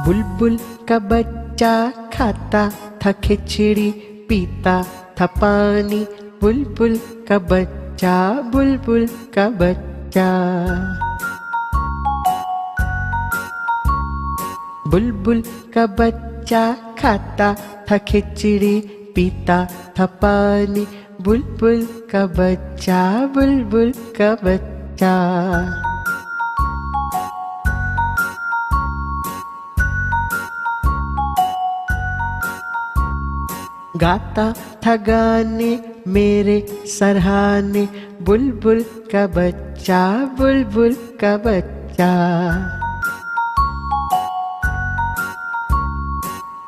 बुलबुल का बच्चा खाता था खिचड़ी, पीता था पानी। बुलबुल का बच्चा, बुलबुल का बच्चा। बुलबुल का बच्चा खाता था खिचड़ी, पीता था पानी। बुलबुल का बच्चा, बुलबुल का बच्चा। गाता था गाने मेरे सरहाने। बुलबुल का बच्चा, बुलबुल का बच्चा।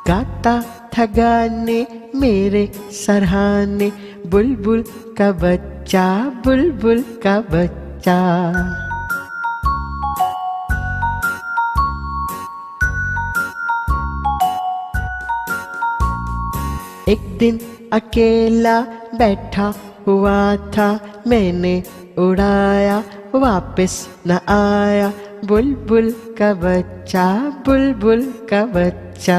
गाता था गाने मेरे सरहाने। बुलबुल का बच्चा, बुलबुल का बच्चा। एक दिन अकेला बैठा हुआ था, मैंने उड़ाया वापस न आया। बुलबुल का बच्चा, बुलबुल का बच्चा।